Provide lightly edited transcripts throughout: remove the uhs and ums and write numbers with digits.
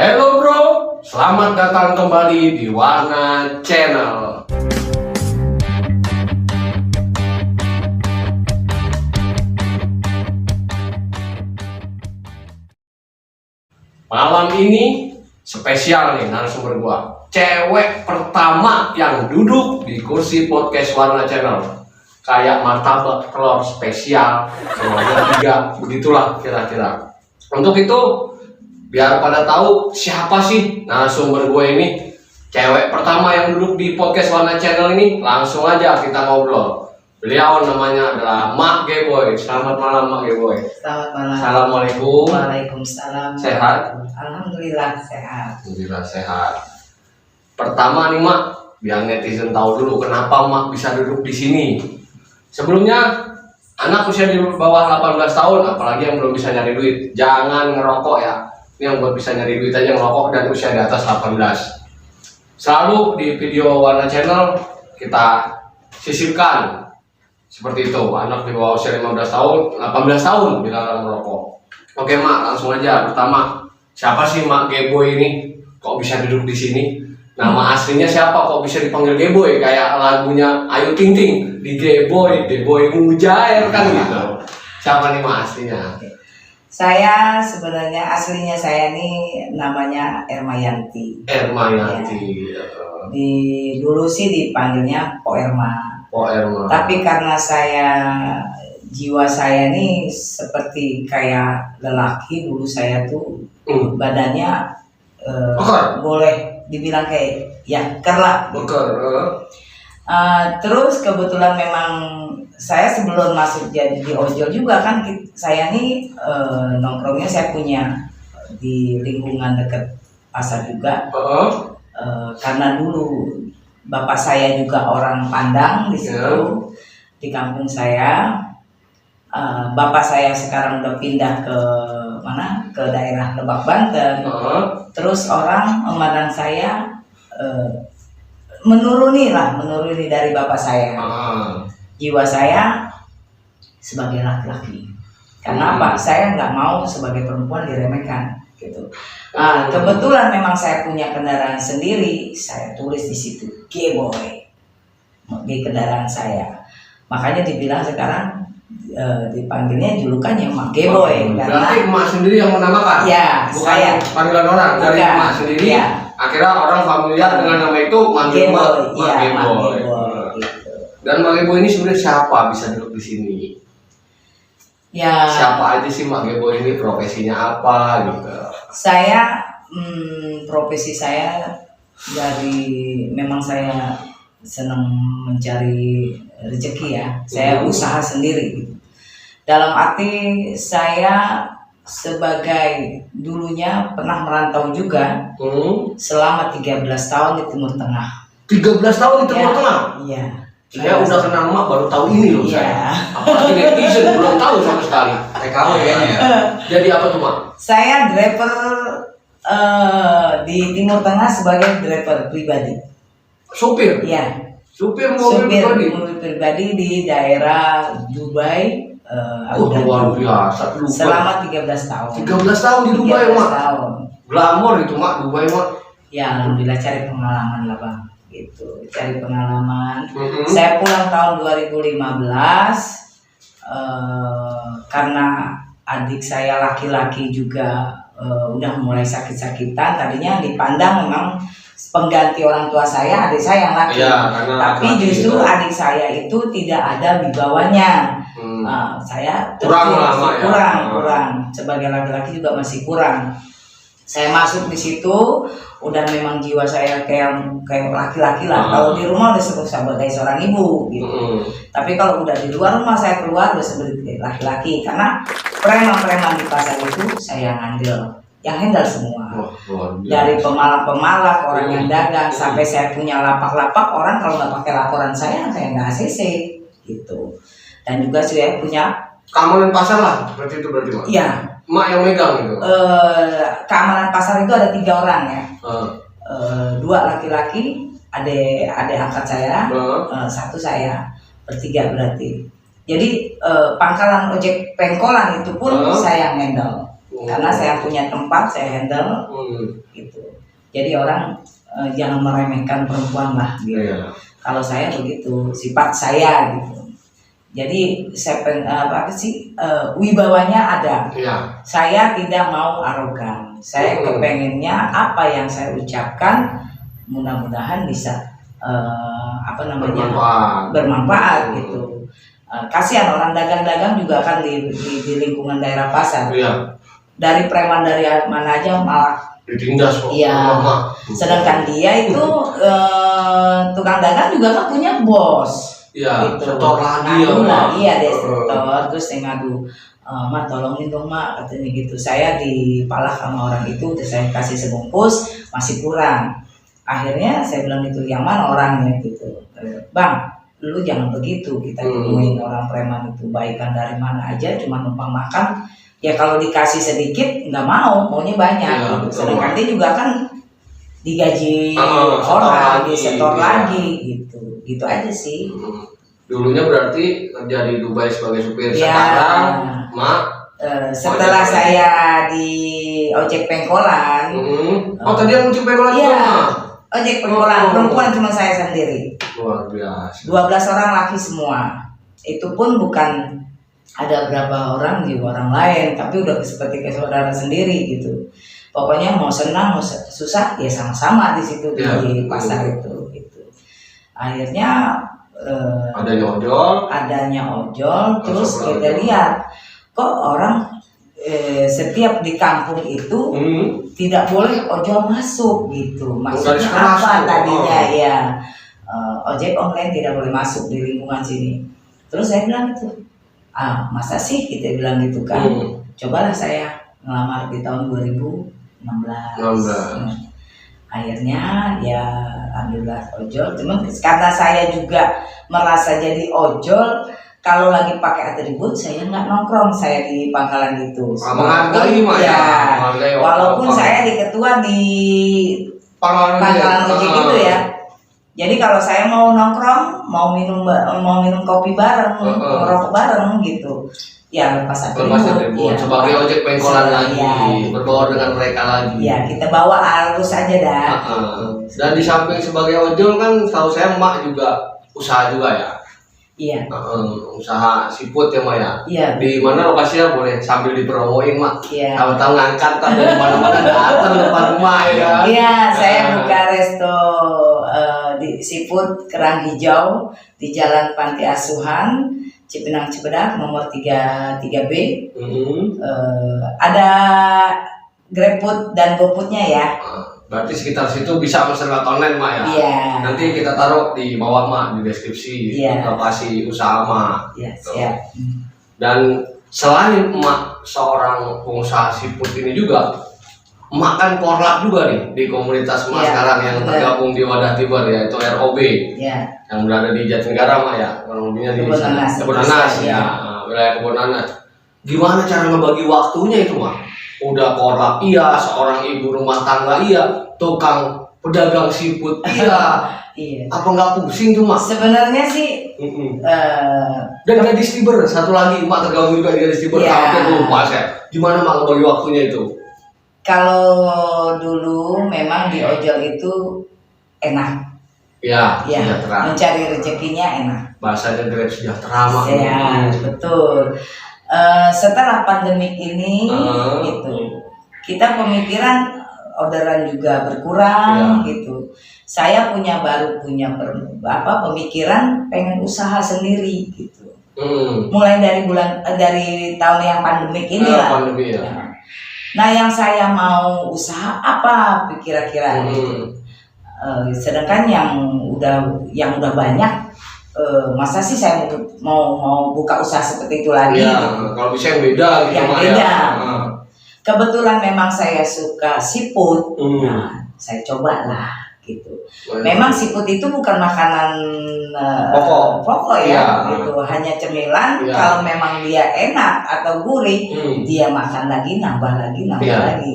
Halo bro, selamat datang kembali di Warna Channel. Malam ini spesial nih narasumber gua. Cewek pertama yang duduk di kursi podcast Warna Channel. Kayak martabak telur spesial, semuanya 3, begitulah kira-kira. Untuk itu, biar pada tahu siapa sih narasumber gue ini, cewek pertama yang duduk di podcast Warna Channel ini, langsung aja kita ngobrol. Beliau namanya adalah Mak Geboy. Selamat malam Mak Geboy. Selamat malam. Assalamualaikum. Waalaikumsalam. Sehat? Alhamdulillah sehat. Alhamdulillah sehat. Pertama nih Mak, biar netizen tahu dulu kenapa Mak bisa duduk di sini. Sebelumnya, anak usia di bawah 18 tahun, apalagi yang belum bisa nyari duit, jangan ngerokok ya. Ini yang buat bisa nyari duit aja ngerokok dan usia di atas 18. Selalu di video Warna Channel kita sisipkan seperti itu, anak di bawah usia 15 tahun, 18 tahun dilarang merokok. Oke Mak, langsung aja. Pertama, siapa sih Mak Geboy ini? Kok bisa duduk di sini? Nama aslinya siapa? Kok bisa dipanggil Geboy? Kayak lagunya Ayu Ting Ting, di Geboy, Geboy Mujair kan gitu. Siapa nih Mak aslinya? Saya sebenarnya aslinya saya nih namanya Ermayanti. Ermayanti. Dulu sih dipanggilnya Po Erma. Po Erma. Tapi karena jiwa saya nih seperti kayak lelaki, dulu saya tuh badannya boleh dibilang kayak ya kerla. Terus kebetulan memang saya sebelum masuk jadi di ojol juga kan, saya nih nongkrongnya saya punya di lingkungan dekat pasar juga. Karena dulu bapak saya juga orang Pandang di situ, di kampung saya. Bapak saya sekarang udah pindah ke mana? Ke daerah Lebak Banten. Terus orang memandang saya menuruni dari bapak saya. Jiwa saya sebagai laki-laki. Karena apa? Saya nggak mau sebagai perempuan diremehkan gitu. Kebetulan memang saya punya kendaraan sendiri, saya tulis di situ Geboy di kendaraan saya. Makanya dibilang sekarang dipanggilnya julukannya Mak Geboy. Berarti Mak sendiri yang menamakan? Ya, bukan saya. Panggilan orang dari Mak sendiri. Ya. Akhirnya orang familiar dengan nama itu manggil Mak Geboy. Gitu. Dan Mak Geboy ini sebenarnya siapa bisa duduk di sini? Ya. Siapa aja sih Mak Geboy ini, profesinya apa gitu? Saya profesi saya memang saya senang mencari rezeki ya. Saya usaha sendiri gitu. Dalam arti saya sebagai dulunya pernah merantau juga selama 13 tahun di Timur Tengah. 13 tahun di Timur Tengah? Iya. Saya udah kenal Mak baru tahu ini loh saya. Apalagi netizen belum tahu sama sekali. TKW kayaknya ya. Jadi apa tuh Mak? Saya driver di Timur Tengah sebagai driver pribadi. Sopir? Iya. Supir mobil pribadi di daerah Dubai. Luar biasa. Selama 13 tahun. 13 tahun di Dubai Mak? Tahun. Glamor itu Mak, Dubai Mak? Ya alhamdulillah, cari pengalaman lah Bang. Gitu, cari pengalaman. Saya pulang tahun 2015 karena adik saya laki-laki juga udah mulai sakit-sakitan. Tadinya dipandang memang pengganti orang tua saya, adik saya yang laki. Tapi justru adik saya itu tidak ada wibawanya. Saya kurang. Sebagai laki-laki juga masih kurang. Saya masuk di situ, udah memang jiwa saya kayak laki-laki lah. Kalau di rumah udah sebagai seorang ibu gitu. Tapi kalau udah di luar rumah, saya keluar udah sebagai laki-laki. Karena preman-preman di pasar itu saya yang handle semua. Dari pemalak-pemalak, orang yang dagang, sampai saya punya lapak-lapak. Orang kalau nggak pakai laporan saya nggak ACC gitu. Dan juga saya punya keamanan pasar lah, berarti Mak? Iya. Mak yang megang gitu? Keamanan pasar itu ada 3 orang ya. 2 laki-laki, adik angkat saya, 1 saya, bertiga berarti. Jadi pangkalan ojek pengkolan itu pun saya yang handle. karena saya punya tempat, saya handle gitu. Jadi orang jangan meremehkan perempuan lah gitu. Kalau saya begitu, sifat saya gitu. Jadi saya wibawanya ada. Saya tidak mau arogan. Saya kepengennya apa yang saya ucapkan mudah-mudahan bisa bermanfaat gitu. Kasihan orang dagang-dagang juga kan di lingkungan daerah pasar. Dari preman dari mana aja malah ditindas kok. Sedangkan dia itu tukang dagang juga kan punya bos. Gitu. Setor lagi Iya dia setor, terus saya ngadu, "Mak tolongin dong mak," katanya gitu. Saya dipalak sama orang itu, terus saya kasih sebungkus masih kurang. Akhirnya saya bilang gitu, "Yang mana orangnya?" gitu. "Bang, lu jangan begitu, kita temuin orang preman itu baikan dari mana aja, cuma numpang makan. Ya kalau dikasih sedikit nggak mau, maunya banyak." Gitu. Sedangkan dia juga kan digaji orang, disetor lagi gitu. Gitu aja sih. Dulunya berarti kerja di Dubai sebagai supir, sekarang setelah saya di ojek pengkolan. Tadi yang ojek pengkolan juga? Ojek pengkolan, perempuan cuma saya sendiri. Luar biasa. 12 orang laki semua. Itu pun bukan ada berapa orang juga orang lain, tapi udah seperti kayak saudara sendiri gitu. Pokoknya mau senang mau susah ya sama-sama di situ di pasar itu gitu. Akhirnya adanya ojol, terus kita lihat kok orang setiap di kampung itu tidak boleh ojol masuk gitu. Maksudnya apa tadinya ya ojek online tidak boleh masuk di lingkungan sini. Terus saya bilang gitu, masa sih kita bilang gitu kan. Cobalah saya ngelamar di tahun 2016. Akhirnya ya alhamdulillah ojol. Cuman karena saya juga merasa jadi ojol, kalau lagi pakai atribut saya nggak nongkrong, saya di pangkalan itu. Walaupun saya di ketua di pangkalan ojek itu ya. Jadi kalau saya mau nongkrong, mau minum kopi bareng, ngerokok bareng gitu. Ya lepas atribut. Sebagai ojek pengkolan lagi, berbaur dengan mereka lagi. Ya kita bawa arus aja dah. Dan di samping sebagai ojol kan, tahu saya emak juga usaha juga ya. Iya. Usaha siput ya mak ya. Iya. Di mana lokasinya boleh sambil dipromoin mak. Iya. Tahu-tahu ngangkat dari mana-mana datang depan rumah ya. Iya, saya buka resto di siput Kerang Hijau di Jalan Panti Asuhan Cipinang Cibadak nomor 33B. Ada GrabFood dan GoFoodnya ya. Berarti sekitar situ bisa pesan lewat online mak ya. Iya. Nanti kita taruh di bawah mak di deskripsi lokasi usaha mak. Iya, siap. Dan selain mak seorang pengusaha siput ini juga, mak kan korlap juga nih di komunitas mak sekarang yang tergabung di Wadah Timur yaitu ROB. Yang berada di Jatinegara mak ya, kurang lebihnya di Kebun Nanas ya, wilayah Kebun Nanas. Gimana cara ngebagi waktunya itu mak? Udah korlap iya, seorang ibu rumah tangga iya, tukang pedagang siput iya. Apa nggak pusing tuh mak? Sebenarnya sih dan gadis tiber satu lagi mak tergabung juga di gadis tiber. Lupa saya. Gimana mak ngebagi waktunya itu? Kalau dulu memang di ojol itu enak. Ya, sejahtera. Mencari rezekinya enak. Bahasanya Grab sejahtera mak. Ya, betul. Setelah pandemik ini gitu, kita pemikiran orderan juga berkurang gitu. Saya baru punya pemikiran pengen usaha sendiri gitu. Mulai dari tahun yang pandemik ini lah. Nah, yang saya mau usaha apa kira-kira gitu. Sedangkan yang udah banyak, masa sih saya mau buka usaha seperti itu lagi gitu. Kalau bisa yang beda gitu. Yang beda. Kebetulan memang saya suka siput. Nah, saya coba lah gitu. Memang siput itu bukan makanan pokok ya gitu, hanya cemilan. Kalau memang dia enak atau gurih, dia makan lagi, nambah lagi.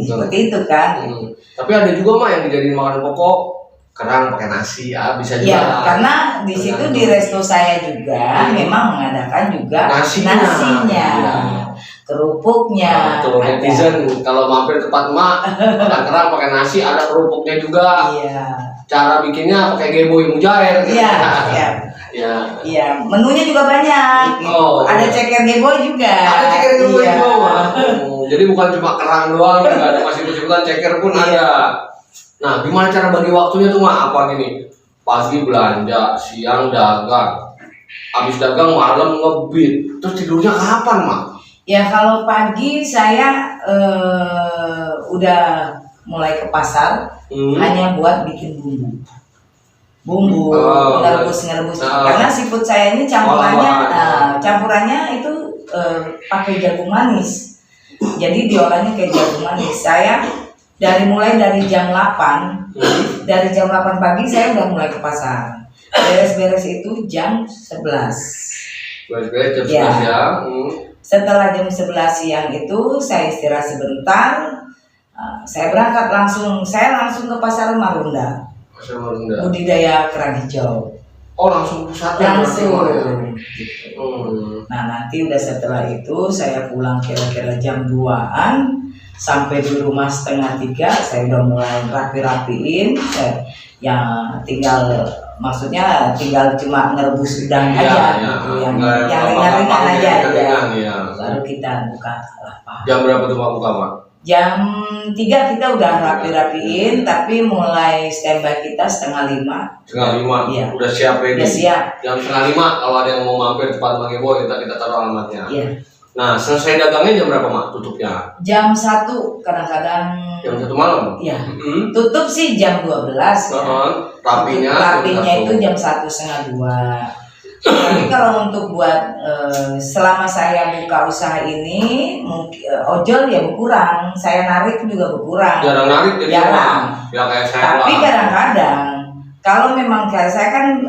Seperti itu kan. Tapi ada juga mah yang dijadiin makanan pokok, kerang pakai nasi ya bisa juga. Ya, karena di situ di resto saya juga memang mengadakan juga nasinya. kerupuknya. Tuh netizen kalau mampir tempat emak makan kerang pakai nasi ada kerupuknya juga. Iya. Cara bikinnya pakai geboy mujair. Iya. Iya. Iya. Menunya juga banyak. Gitu. Oh, ada iya. ceker geboy juga. Ada ceker geboy Iya. juga. Jadi bukan cuma kerang doang, ada masih ceker pun ada. Nah, gimana cara bagi waktunya tuh mak? Apa gini? Pagi belanja, siang dagang, habis dagang malam ngebit, terus tidurnya kapan mak? Ya kalau pagi saya udah mulai ke pasar hanya buat bikin bumbu ngerebus karena seafood saya ini campurannya itu pakai jagung manis, jadi diolahnya kayak jagung manis. Saya mulai dari jam 8 dari jam 8 pagi saya udah mulai ke pasar, beres-beres itu jam 11. Beres-beres jam 11 ya. Setelah jam 11 siang itu saya istirahat sebentar, saya berangkat saya langsung ke pasar Marunda. Budidaya kerang hijau. Oh langsung pusatnya? Langsung. Nah nanti udah setelah itu saya pulang kira-kira jam 2-an, sampai di rumah 2:30 saya udah mulai rapi-rapiin. Maksudnya tinggal cuma ngerebus udang aja gitu, yang ringan-ringan aja ya. Baru kita buka lapar. Jam berapa tuh buka mak? Jam 3 kita udah rapi-rapiin, tapi mulai standby kita 4:30. 4:30? Iya. Udah siap ready? Udah siap. Jam 4:30 kalau ada yang mau mampir tempat Mang Ibo kita taruh alamatnya. Iya. Nah selesai dagangnya jam berapa mak tutupnya? Jam 1 kadang-kadang. Jam 1 malam? Iya. Tutup sih jam 12 ya. Rapinya itu jam 1:30. Tapi kalau untuk buat selama saya buka usaha ini ojol ya berkurang, saya narik juga berkurang. Jarang narik jadi jarang. Ya kayak saya. Tapi kadang-kadang kalau memang kayak saya kan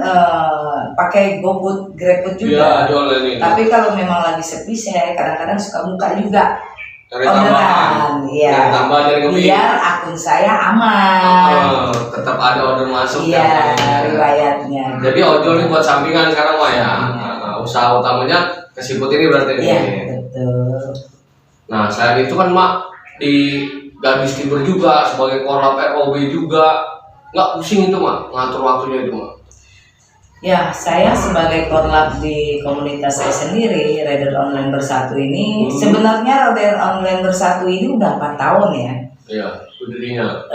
pakai GoFood, GrabFood juga. Iya, tapi kalau memang lagi sepi saya kadang-kadang suka buka juga. Orderan, iya. Biar akun saya aman. Tetap ada order masuk. Iya, riwayatnya. Jadi ojol ini buat sampingan sekarang mah ya. Usaha utamanya ke seafood ini berarti. Iya, betul. Nah, selain itu kan mak di Gadis Timber juga sebagai korlap ROB juga nggak pusing itu mak ngatur waktunya itu mak. Ya, saya sebagai korlap di komunitas saya sendiri, Rider Online Bersatu ini, sebenarnya Rider Online Bersatu ini udah 4 tahun ya. Iya, berdirinya.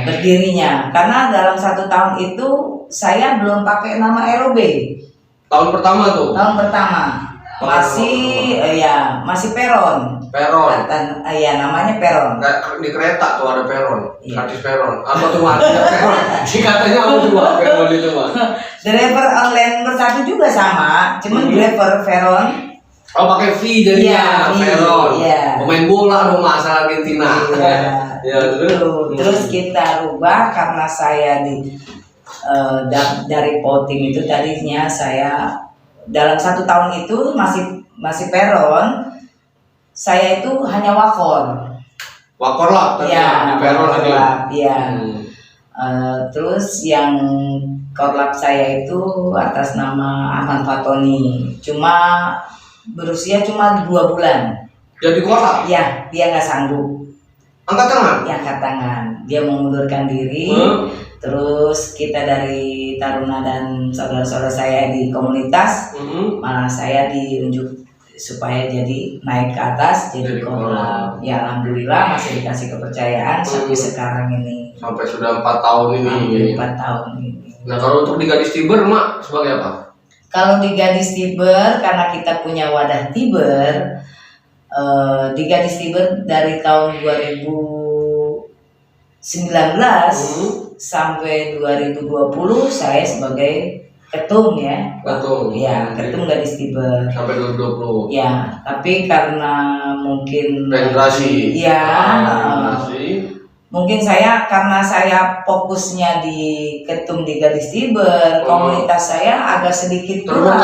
Berdirinya, karena dalam 1 tahun itu saya belum pakai nama ROB. Tahun pertama tuh? Tahun pertama. Masih peron. Iya, namanya peron. Di kereta tuh ada peron, kartis peron. Apa tuh mak? Peron. Singkatannya apa tuh mak? Peron itu mak. Driver Online Bersatu juga sama, cuman driver peron. Oh pakai V jadinya, peron. Iya. Pemain bola dong mak asal Argentina. Iya. Terus kita rubah karena saya dari voting itu tadinya saya dalam 1 tahun itu masih peron, saya itu hanya wakor lah ya, di peron tadi. Iya. Terus yang korlap saya itu atas nama Ahmad Fatoni, cuma berusia cuma 2 bulan. Jadi korlap? Ya, dia nggak sanggup. Angkat tangan? Ya, angkat tangan. Dia mengundurkan diri. Terus kita dari Taruna dan saudara-saudara saya di komunitas, malah saya diunjuk supaya jadi naik ke atas jadi korlap. Ya alhamdulillah masih dikasih kepercayaan sampai sekarang ini. Sampai sudah 4 tahun ini. 4 tahun ini. Nah kalau untuk di Gadis Timber mak sebagai apa? Kalau di Gadis Timber karena kita punya wadah Timber, di Gadis Timber dari tahun 2019 sampai 2020 saya sebagai ketum ya. Ketum. Ya, ketum Gadis Timber. Sampai 2020. Ya, tapi karena mungkin regenerasi. Ya. Mungkin karena saya fokusnya di ketum di Gadis Timber, komunitas saya agak sedikit kurang.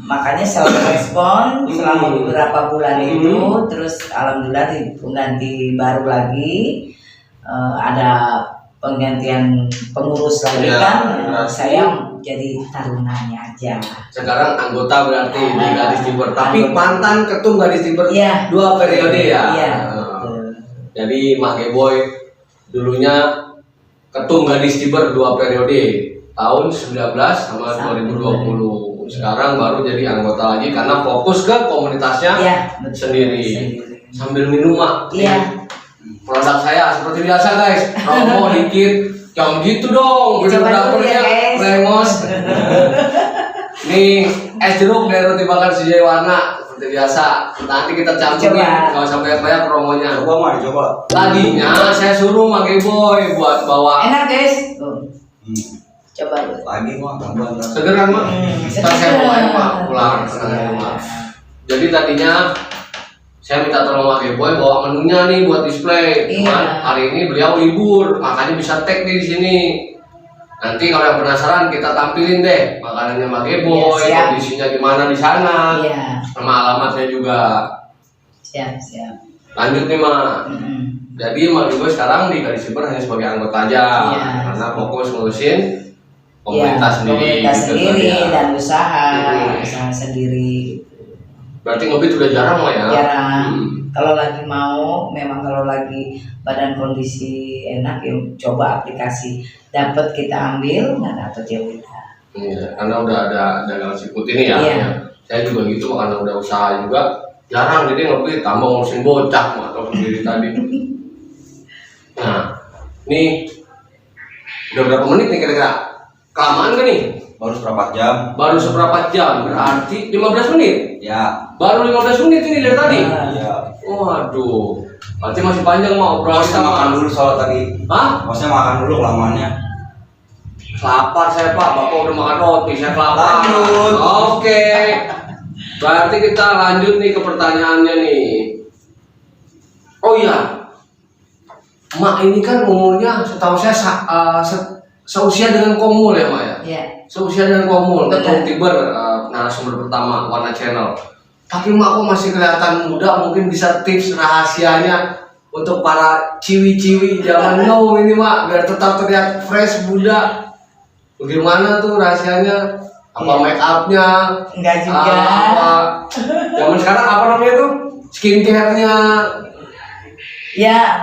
Makanya selalu respon selama beberapa bulan itu, terus alhamdulillah di pengganti baru lagi ada penggantian pengurus lagi Ya, kan, berarti saya jadi tarunanya aja. sekarang anggota berarti di Gadis Timber, tapi mantan ketum Gadis Timber Iya. 2 periode ya. Iya. Jadi Mak Geboy dulunya ketum Gadis Timber 2 periode, tahun 19 sama 2020. Sekarang baru jadi anggota lagi karena fokus ke komunitasnya Iya, sendiri. Sambil minum Mak. Iya. Produk saya seperti biasa guys, promo dikit, jangan gitu dong, Coba dulu ya, bener-bener guys. lemos. Nih es jeruk dari roti bakar Sujai Warna seperti biasa. Nanti kita campurin, Coba. nggak usah banyak promonya. Coba mah dicoba. Tadinya saya suruh Mak Geboy buat bawa Enak guys. Coba dulu. Lagi mah tambahan. seger kan Mak? Ntar saya bawain Mak pulang tenang aja Mak. Jadi tadinya saya minta tolong Mak Geboy bawa menunya nih buat display. Cuman Iya. hari ini beliau libur, makanya bisa tag nih di sini. Nanti kalau yang penasaran kita tampilin deh makanannya Mak Geboy, Iya, siap. kondisinya gimana di sana, Iya. sama alamatnya juga. Siap. Lanjut nih Mak. Mm-mm. Jadi Mak Geboy sekarang di Gadis Timber hanya sebagai anggota aja, Iya. karena fokus ngurusin Iya, komunitas sendiri. komunitas gitu sendiri kan ya. dan usaha Hmm. sendiri. Berarti ngopi udah jarang Mak ya? Jarang. Hmm. Kalau lagi mau, memang kalau lagi badan kondisi enak ya coba aplikasi. Dapat kita ambil, nggak dapat ya udah. Iya, karena udah ada dagangan siput ini ya. Iya. Ya. Saya juga gitu karena udah usaha juga jarang, jadi ngopi tambah ngurusin bocah Mak, atau sendiri tadi. Nah, ini udah berapa menit nih kira-kira? Kelamaan kan nih? Baru seperempat jam. Baru seperempat jam, berarti 15 menit. Ya. Baru 15 menit ini dari tadi. Iya. Waduh, berarti masih panjang mau obrolan Bosnya makan dulu soal tadi. Hah? Bosnya makan dulu kelamaannya. Lapar saya Pak, Bapak udah makan roti, saya kelapar. Lanjut. Oke. Berarti kita lanjut nih ke pertanyaannya nih. Oh iya, Mak ini kan umurnya setahu saya seusia dengan Komul ya Mak ya? Iya. Seusia dengan Komul, Betul. Ketum Timber, narasumber pertama Warna Channel. Tapi Mak kok masih kelihatan muda, mungkin bisa tips rahasianya untuk para ciwi-ciwi zaman now ini Mak, biar tetap terlihat fresh muda. Bagaimana tuh rahasianya? Apa Iya. make upnya? Enggak juga. Apa? Zaman sekarang apa namanya tuh? Skincare-nya? Ya,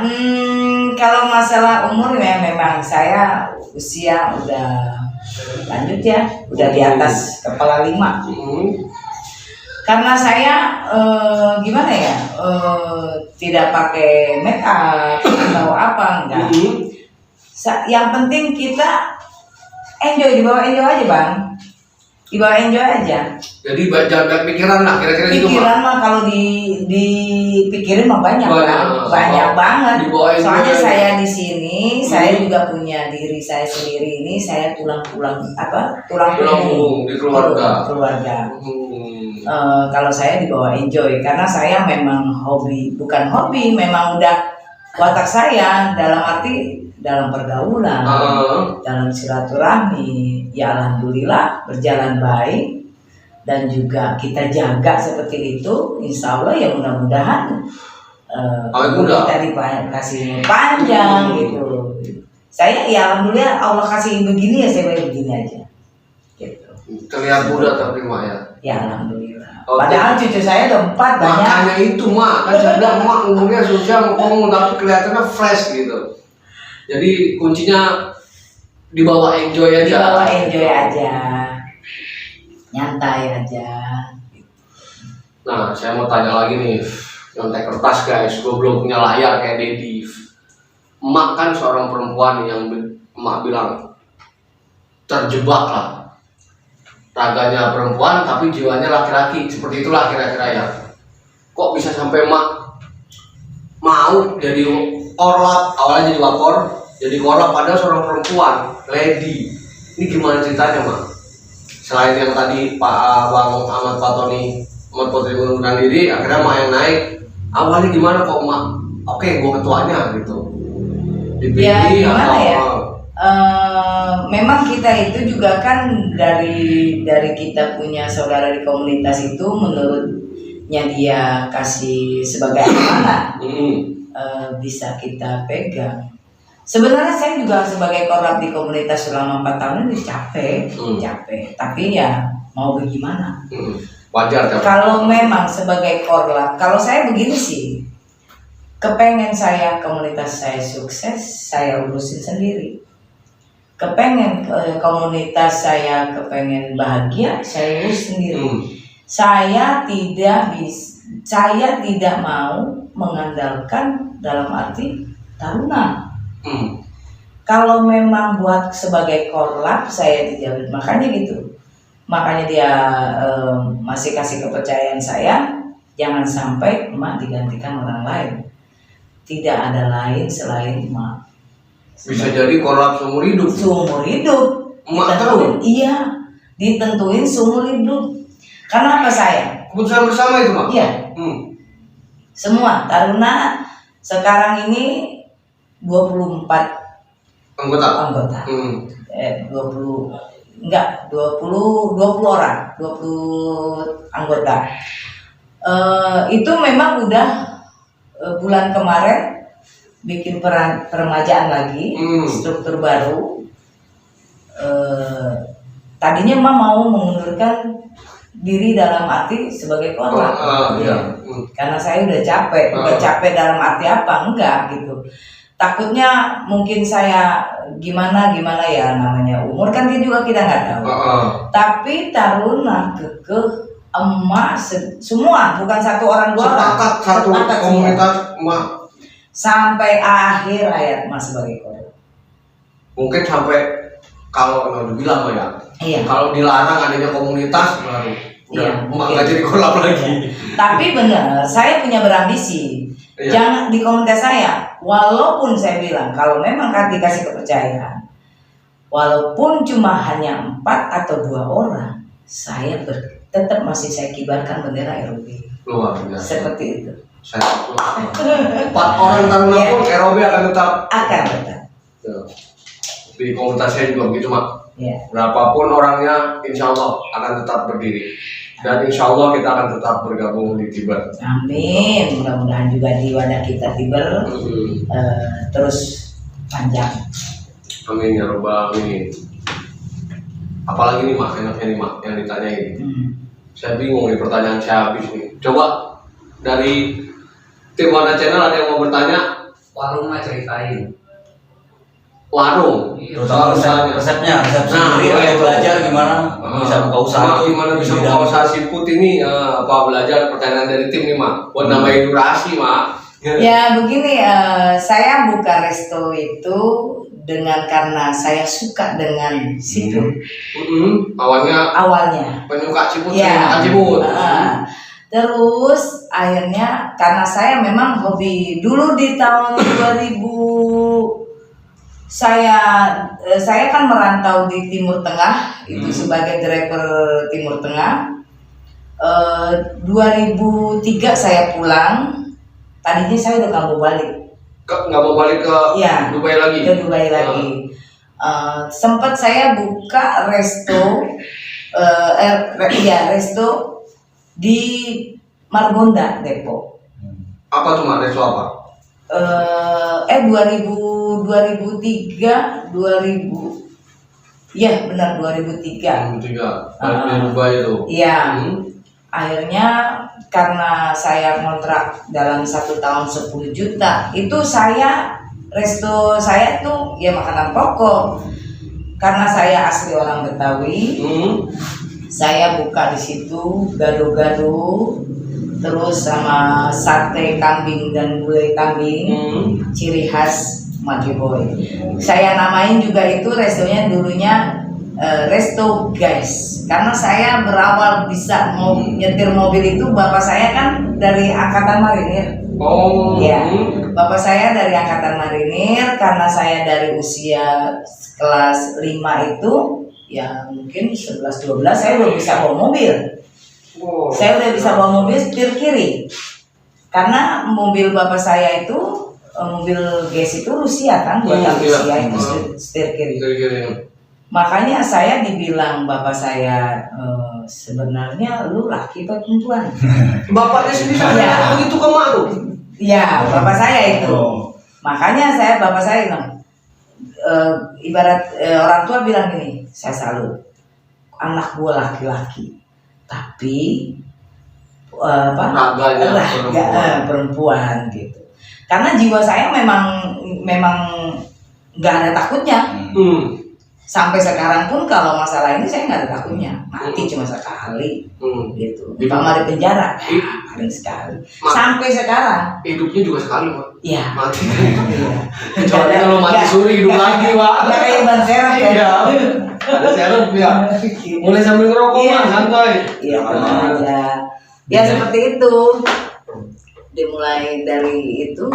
kalau masalah umur ya memang saya usia udah lanjut ya, udah di atas kepala 5. Karena saya gimana ya, tidak pakai make up atau apa enggak. Yang penting kita dibawa enjoy aja Bang, dibawa enjoy aja. Jadi jangan banyak pikiran lah, kira-kira gitu Pikiran mah kalau dipikirin mah banyak kan, banyak banget. Dibawa enjoy Soalnya aja. saya di sini, saya juga punya diri saya sendiri ini, saya tulang Tulang punggung di keluarga. Kalau saya dibawa enjoy karena saya memang bukan hobi, memang udah watak saya dalam arti dalam pergaulan, dalam silaturahmi, ya alhamdulillah berjalan baik dan juga kita jaga seperti itu, insya Allah ya mudah-mudahan kita dikasih panjang gitu. Saya ya alhamdulillah Allah kasih begini ya saya begini aja. Gitu. Terlihat muda tapi Mak ya. Ya alhamdulillah. Oke. Padahal cucu saya udah 4 banyak. Makanya itu Mak, kan saya bilang Mak umurnya sosial ngomong tapi kelihatannya fresh gitu. Jadi kuncinya dibawa enjoy aja. Dibawa enjoy aja, nyantai aja. Nah, saya mau tanya lagi nih, nyontek kertas guys, gue belum punya layar kayak Dedi. Emak kan seorang perempuan yang emak bilang terjebak lah. Raganya perempuan tapi jiwanya laki-laki, seperti itulah kira-kira ya. Kok bisa sampai emak mau jadi korlap, awalnya jadi wakor, jadi korlap padahal seorang perempuan, lady. Ini gimana ceritanya Mak? Selain yang tadi Pak Bang Ahmad Fatoni Putri mengundurkan diri, akhirnya Mak yang naik. Awalnya gimana kok Mak? Oke, gue ketuanya gitu. Dipilih Ya, gimana atau ya? Memang kita itu juga kan dari kita punya saudara di komunitas itu menurutnya dia kasih sebagai amanah bisa kita pegang. Sebenarnya saya juga sebagai korlap di komunitas selama 4 tahun ini capek. Tapi ya mau bagaimana? Wajar kan? Kalau memang sebagai korlap, kalau saya begini sih, kepengen saya komunitas saya sukses, saya urusin sendiri. Kepengen komunitas saya kepengen bahagia, saya urus sendiri. Saya tidak mau mengandalkan dalam arti taruna. Kalau memang buat sebagai korlap saya dijamin, makanya dia masih kasih kepercayaan saya, jangan sampai emak digantikan orang lain, tidak ada lain selain emak. Bisa jadi korlap seumur hidup. Emak tahu? Iya, ditentuin seumur hidup. Karena apa saya? Keputusan bersama itu mak. Iya. Semua taruna sekarang ini 24 anggota. 20 orang, 20 anggota. Itu memang udah bulan kemarin bikin peremajaan lagi, struktur baru. Tadinya mau mengundurkan diri dalam arti sebagai korlap. Karena saya udah capek dalam arti apa? Enggak gitu. Takutnya mungkin saya gimana ya, namanya umur kan juga kita nggak tahu. Tapi taruna kekeh emak semua, bukan satu orang dua orang. Satu komunitas emak. Sampai akhir hayat emak sebagai korlap. Mungkin sampai kalau bilang ya. Iya. Kalau dilarang adanya komunitas baru udah emak nggak jadi korlap lagi. Tapi benar, saya punya berambisi. Jangan di komunitas saya, walaupun saya bilang kalau memang kan dikasih kepercayaan, walaupun cuma hanya 4 atau 2 orang, saya tetap masih saya kibarkan bendera ROB. Luar biasa. Seperti itu. 4 orang taruna pun ROB akan tetap. Di komunitas saya juga begitu mak. Berapapun orangnya, insya Allah akan tetap berdiri. Dan insya Allah kita akan tetap bergabung di Tiber. Amin. Mudah-mudahan juga di wadah kita Tiber terus panjang. Amin ya robbal alamin. Apalagi nih mak, enaknya nih mak yang ditanyain. Saya bingung nih, pertanyaan saya habis nih. Coba dari tim Wadah Channel ada yang mau bertanya? Warung mah ceritain. Warung. Terutama resepnya sendiri, belajar gimana bisa buka usaha. Gimana bisa buka usaha siput ini? Apa belajar? Pertanyaan dari tim nih mak. Buat nambahin durasi mak. Ya begini, saya buka resto itu karena saya suka dengan siput. Awalnya. Penyuka siput, ya. Siput. Terus akhirnya karena saya memang hobi dulu di tahun 2000. Saya kan merantau di Timur Tengah, itu sebagai driver Timur Tengah. 2003 saya pulang. Tadinya saya udah nggak mau balik. Nggak mau balik ke Dubai lagi? Ke Dubai lagi. Sempat saya buka resto, resto di Margonda, Depok. Apa tuh mak, resto apa? 2003 ya benar 2003 di Dubai itu. Iya. Akhirnya karena saya kontrak dalam 1 tahun 10 juta, itu resto saya tuh ya makanan pokok. Karena saya asli orang Betawi, saya buka di situ gado-gado, terus sama sate kambing dan gulai kambing, ciri khas Mageboy. Saya namain juga itu restonya dulunya Resto Guys, karena saya berawal bisa nyetir mobil itu, bapak saya kan dari Angkatan Marinir. Ya, bapak saya dari Angkatan Marinir. Karena saya dari usia kelas 5 itu, ya mungkin 11-12 saya udah bisa bawa mobil. Saya udah bisa bawa mobil setir kiri, karena mobil bapak saya itu mobil gas itu Rusia kan, buatan Rusia itu setir kiri. Makanya saya dibilang bapak saya, sebenarnya lu laki atau perempuan? Bapaknya sendiri begitu kemaru? Ya, bapak saya itu. Makanya bapak saya bilang, ibarat orang tua bilang gini, saya salut, anak gua laki-laki, tapi perempuan gitu. Karena jiwa saya memang nggak ada takutnya. Sampai sekarang pun kalau masalah ini saya nggak ada takutnya, mati cuma sekali gitu. Di penjara paling sekali. Sampai sekarang hidupnya juga sekali, Pak. Iya. Mati. Kecuali kalau mati suri hidup lagi, Pak. Nggak kayak ban serep ya. Iya. Ada serep ya. Mulai sambil ngerokok, Pak, santai. Iya, aja. Ya seperti itu. Dimulai dari itu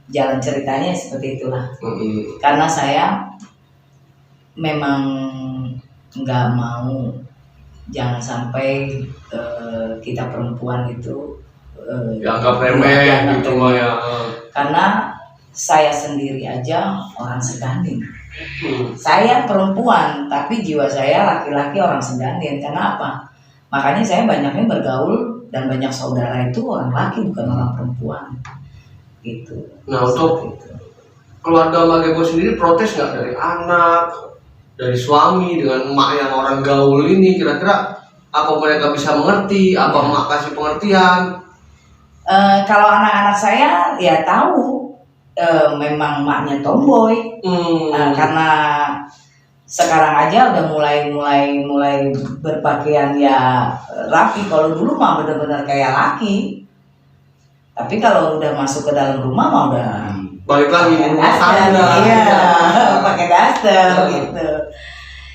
jalan ceritanya seperti itulah. Karena saya memang nggak mau, jangan sampai kita perempuan itu dianggap remeh gitu mah ya. Karena saya sendiri aja orang Segandin. Saya perempuan tapi jiwa saya laki-laki orang Segandin. Karena apa? Makanya saya banyaknya bergaul dan banyak saudara itu orang laki bukan orang perempuan gitu. Nah, untuk keluarga Magebo sendiri protes nggak dari anak, dari suami dengan emak yang orang gaul ini? Kira-kira apa mereka bisa mengerti? Apa emak kasih pengertian? Kalau anak-anak saya ya tahu memang emaknya tomboy. Karena sekarang aja udah mulai berpakaian ya rapi. Kalau dulu mah benar-benar kayak laki. Tapi kalau udah masuk ke dalam rumah mah udah balik lagi daster, pakai daster gitu.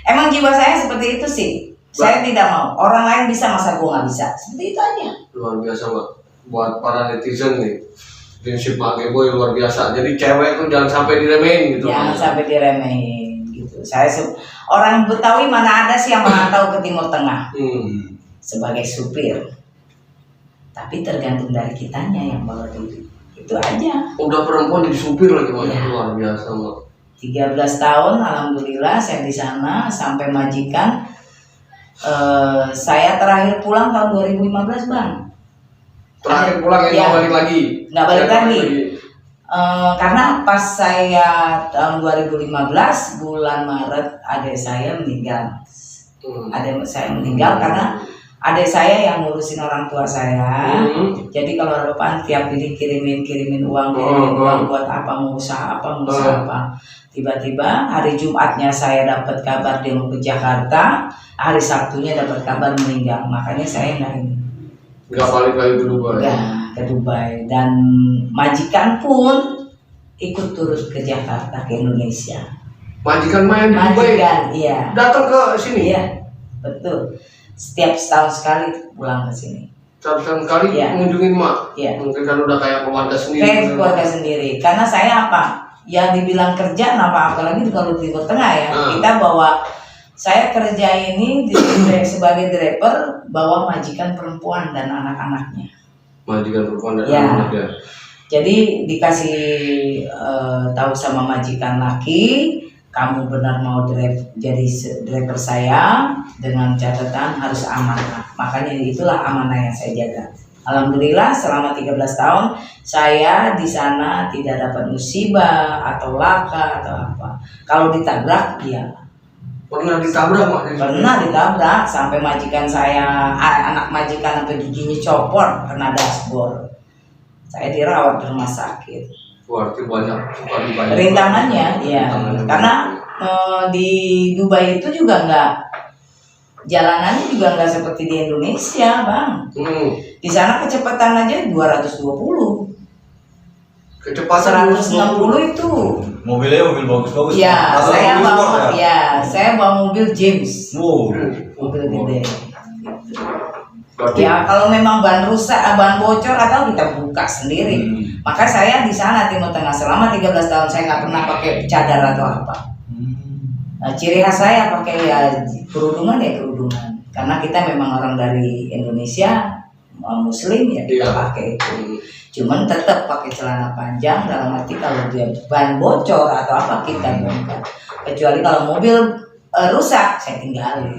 Emang jiwa saya seperti itu sih. Saya tidak mau orang lain bisa, masa gua nggak bisa. Seperti itu aja. Luar biasa, Mbak. Buat para netizen nih, prinsip Magebo luar biasa. Jadi cewek tuh jangan sampai diremehin gitu. Jangan sampai diremehin gitu. Saya orang Betawi mana ada sih yang merantau ke Timur Tengah sebagai supir. Tapi tergantung dari kitanya yang bawa diri. Itu aja. Udah perempuan jadi supir lagi, Mbak. Luar biasa, Mbak. 13 tahun alhamdulillah saya di sana sampai majikan. Saya terakhir pulang tahun 2015, Bang. Terakhir pulang ya, nggak balik lagi. Nggak balik lagi. Karena pas saya tahun 2015 bulan Maret adik saya meninggal. Adik saya meninggal karena adik saya yang ngurusin orang tua saya. Jadi kalau ada apaan tiap ini kirimin uang buat apa, mau usaha apa. Tiba-tiba hari Jumatnya saya dapat kabar dia mau ke Jakarta, hari Sabtunya dapat kabar meninggal. Makanya saya nggak balik lagi ke Dubai. Ke Dubai. Dan majikan pun ikut turut ke Jakarta, ke Indonesia. Majikan main di Dubai? Iya. Datang ke sini? Iya, betul. Setiap setahun sekali pulang ke sini. Setahun sekali mengunjungi emak? Iya. Mungkin kan udah kayak keluarga sendiri. Kayak keluarga sendiri. Karena saya apa? Yang dibilang kerja, apalagi kalau di Timur Tengah ya. Kita bawa, saya kerja ini sebagai driver, bawa majikan perempuan dan anak-anaknya. Majikan perempuan dan anak-anaknya. Jadi dikasih tahu sama majikan laki, kamu benar mau jadi driver saya dengan catatan harus amanah. Makanya itulah amanah yang saya jaga. Alhamdulillah selama 13 tahun saya di sana tidak dapat musibah atau laka atau apa. Kalau ditabrak ya. Pernah ditabrak, Mak? Pernah ditabrak sampai majikan saya, anak majikan sampai giginya copot kena dashboard. Saya dirawat di rumah sakit. Berarti banyak rintangannya, ya. Karena di Dubai itu juga jalanannya juga nggak seperti di Indonesia, Bang. Di sana kecepatan aja 220. Kecepatan 160 itu. Mobilnya mobil bagus-bagus. Ya, saya bawa mobil James. Mobil gede. Ya kalau memang ban rusak, ban bocor atau kita buka sendiri. Maka saya di sana Timur Tengah selama 13 tahun saya nggak pernah pakai cadar atau apa. Nah, ciri khas saya pakai kerudungan. Karena kita memang orang dari Indonesia, Muslim ya kita pakai itu. Cuman tetap pakai celana panjang dalam arti kalau dia ban bocor atau apa kita bongkar. Kecuali kalau mobil rusak saya tinggalin.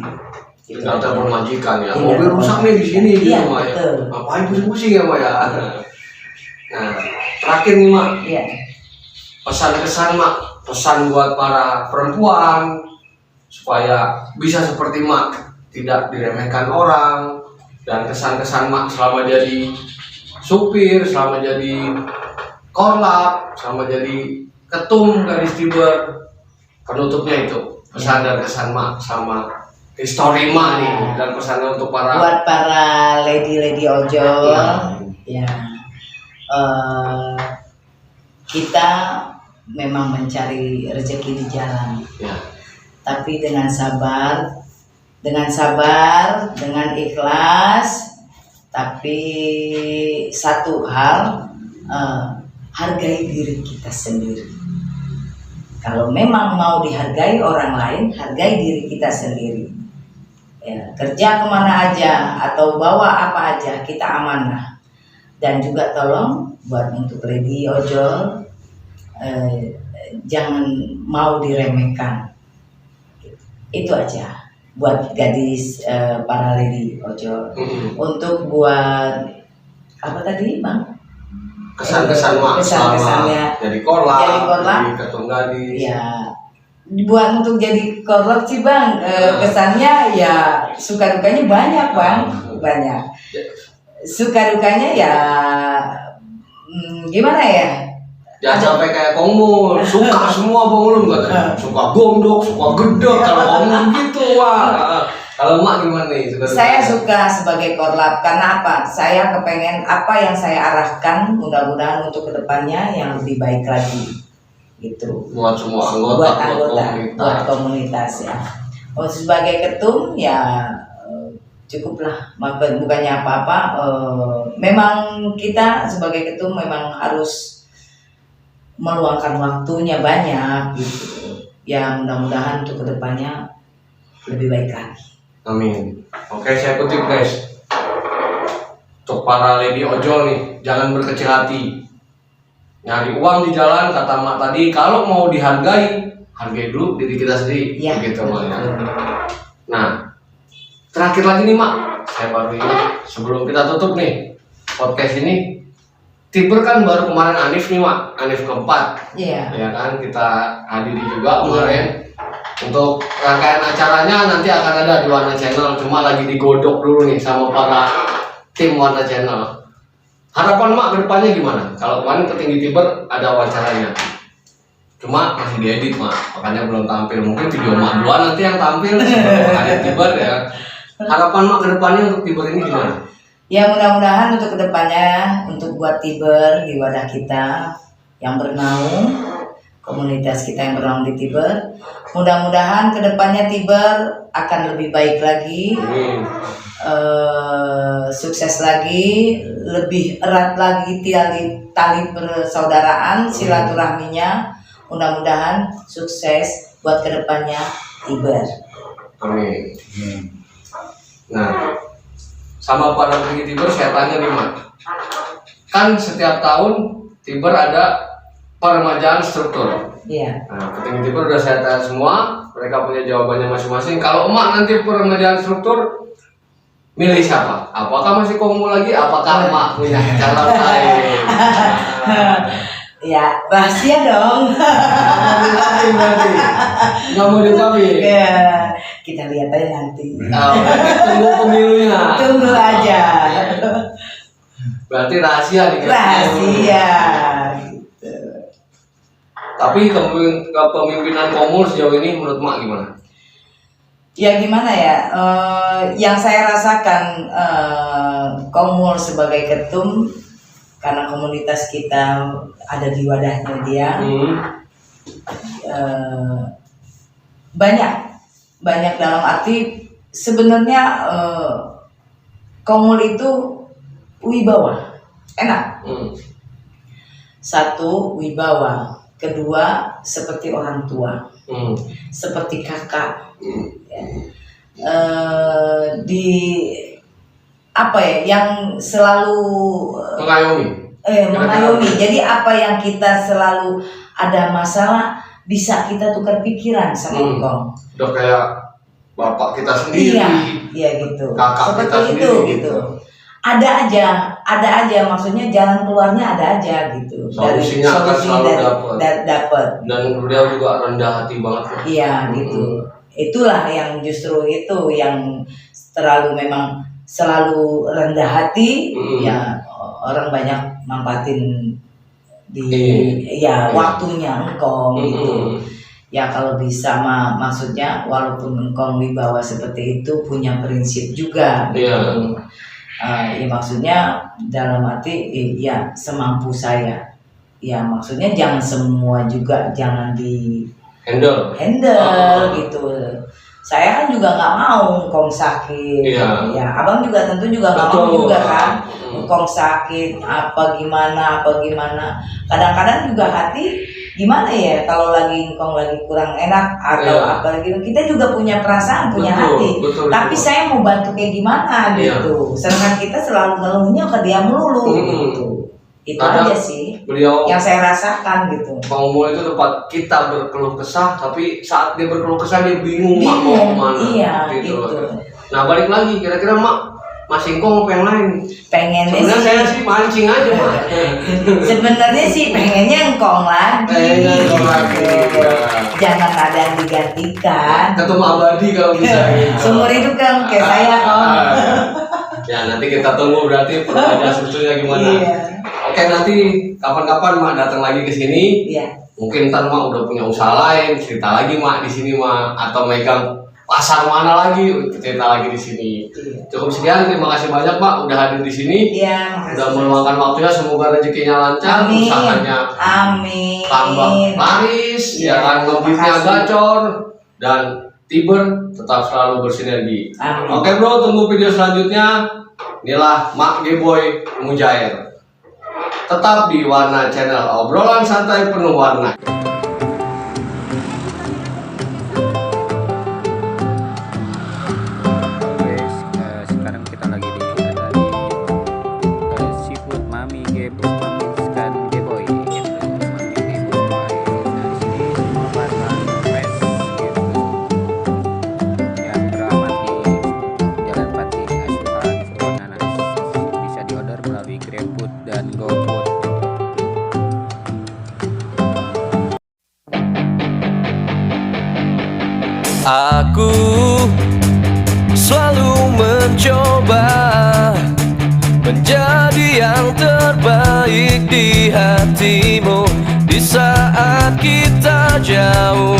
Tinggal telepon majikan ya. Mobil rusak nih di sini gitu, Mak ya. Ngapain pusing-pusing ya, Mak ya? Nah, terakhir nih Mak, Iya. pesan kesan Mak, pesan buat para perempuan supaya bisa seperti Mak, tidak diremehkan orang, dan kesan-kesan Mak selama jadi supir, selama jadi korlap, selama jadi ketum Gadis Tiber. Penutupnya itu pesan dan kesan Mak sama histori Mak nih, dan pesannya untuk para Buat para lady ojol, ya, kita memang mencari rezeki di jalan, ya. tapi dengan sabar, dengan ikhlas. Tapi satu hal, hargai diri kita sendiri. Kalau memang mau dihargai orang lain, hargai diri kita sendiri. Ya, kerja kemana aja atau bawa apa aja, kita amanah. Dan juga tolong buat untuk lady ojol, jangan mau diremehkan. Itu aja buat gadis, para lady ojol. Untuk buat apa tadi Bang? Kesan-kesan Mak Kesan-kesannya jadi korlap, jadi ketum gadis. Ya, buat untuk jadi korlap sih Bang, kesannya ya suka dukanya banyak Bang, banyak. Suka dukanya ya gimana ya? Jangan sampai kayak Kongmul, suka semua Bang Ulum katanya. Suka gondok, suka gedek, kalau Kongmul gitu wah. Kalau Mak gimana nih? Saya suka sebagai korlap karena apa? Saya kepengen apa yang saya arahkan, mudah-mudahan untuk kedepannya yang lebih baik lagi, gitu. Buat semua anggota, buat komunitas ya. Oh, sebagai ketum ya cukuplah, bukannya apa-apa. Memang kita sebagai ketum memang harus meluangkan waktunya banyak, gitu. Ya mudah-mudahan untuk kedepannya lebih baik lagi. Amin. Oke, saya kutip guys. Untuk para lady ojol nih, jangan berkecil hati. Nyari uang di jalan, kata Mak tadi, kalau mau dihargai, hargai dulu diri kita sendiri. Ya, begitu Mak. Nah, terakhir lagi nih Mak, saya baru ingat sebelum kita tutup nih podcast ini, Tiber kan baru kemarin Anif nih Mak, Anif keempat. Iya. Ya kan, kita hadiri juga kemarin. Untuk rangkaian acaranya nanti akan ada di Warna Channel, cuma lagi digodok dulu nih sama para tim Warna Channel. Harapan Mak ke depannya gimana? Kalau kemarin Petinggi Tiber ada wawancaranya, cuma masih diedit Mak, makanya belum tampil. Mungkin video Mak dua nanti yang tampil ada Tiber ya. Harapan Mak ke depannya untuk Tiber ini gimana? Ya mudah-mudahan untuk kedepannya, untuk buat Tiber di wadah kita yang bernaung, komunitas kita yang bernaung di Tiber, mudah-mudahan kedepannya Tiber akan lebih baik lagi, sukses lagi, lebih erat lagi tali persaudaraan, silaturahminya. Mudah-mudahan sukses buat kedepannya Tiber. Amin. Nah, sama para petinggi Tiber saya tanya nih Mak, kan setiap tahun Tiber ada peremajaan struktur. Iya. Nah, petinggi Tiber udah saya tanya semua, mereka punya jawabannya masing-masing. Kalau Emak nanti peremajaan struktur, milih siapa? Apakah masih Kongmul lagi? Apakah Emak punya calon lain? Ya, rahasia dong. Nggak mau dikawin. Ya, kita lihat aja nanti. Tunggu pemilunya. Tunggu aja. Berarti rahasia nih. Rahasia. Tapi kepemimpinan Kongmul sejauh ini menurut Mak gimana? Ya gimana ya, yang saya rasakan Kongmul sebagai ketum, karena komunitas kita ada di wadahnya dia, banyak dalam arti sebenarnya Kongmul itu wibawa, enak. Satu, wibawa. Kedua, seperti orang tua, seperti kakak. Di apa ya, yang selalu mengayomi. Jadi apa yang kita selalu ada masalah, bisa kita tukar pikiran sama engkau. Udah kayak bapak kita sendiri. Iya gitu. Kakak seperti kita itu sendiri gitu. Ada aja ada aja, maksudnya jalan keluarnya ada aja gitu. Solusinya akan selalu dapat. Dan beliau juga rendah hati banget. Iya gitu. Itulah yang justru itu yang terlalu memang selalu rendah hati. Ya orang banyak manfaatin di ya waktunya engkong gitu. Ya kalau bisa maksudnya walaupun engkong wibawa seperti itu punya prinsip juga gitu. Ya maksudnya dalam arti ya semampu saya. Ya maksudnya jangan semua juga jangan di handle gitu. Saya kan juga nggak mau engkong sakit. Ya abang juga tentu juga nggak mau juga kan. Engkong sakit apa gimana. Kadang-kadang juga hati gimana ya kalau lagi engkong lagi kurang enak atau apa lagi, kita juga punya perasaan, punya hati. Tapi saya mau bantu kayak gimana gitu. Sedangkan kita selalu ngeluhnya ke dia melulu gitu. Itu kadang aja sih beliau yang saya rasakan gitu. Bang Mul itu tempat kita berkeluh kesah, tapi saat dia berkeluh kesah dia bingung mak mau kemana. Iya gitu. Nah balik lagi, kira-kira mak masih engkong apa yang lain? Pengennya sebenarnya saya sih mancing aja mak. Sebenarnya sih pengennya engkong lagi. Jangan ada yang digantikan. Ketemu abadi kalau bisa. Seumur hidup kan kayak saya kok. Ya nanti kita tunggu berarti ada susunya gimana. Oke nanti kapan-kapan mak datang lagi ke sini. Mungkin ntar mak udah punya usaha lain, cerita lagi mak di sini mak, atau megang pasar mana lagi, cerita lagi di sini. Cukup sekian, terima kasih banyak mak udah hadir di sini. Udah meluangkan waktunya, semoga rezekinya lancar, usahanya tambah laris, ya kan ngebitnya gacor dan Tiber tetap selalu bersinergi. Oke bro, tunggu video selanjutnya. Inilah Mak Geboy Mujair. Tetap di Warna Channel, obrolan santai penuh warna. Sekarang kita lagi ada di Seafood Mami Geboy, Mami Geboy gitu. Mami Geboy. Nah di sini semua bahan fresh gitu. Yang teramat di Jalan Pati Asuhan Nanas. Bisa diorder melalui GrabFood dan GoFood. Aku selalu mencoba menjadi yang terbaik di hatimu di saat kita jauh.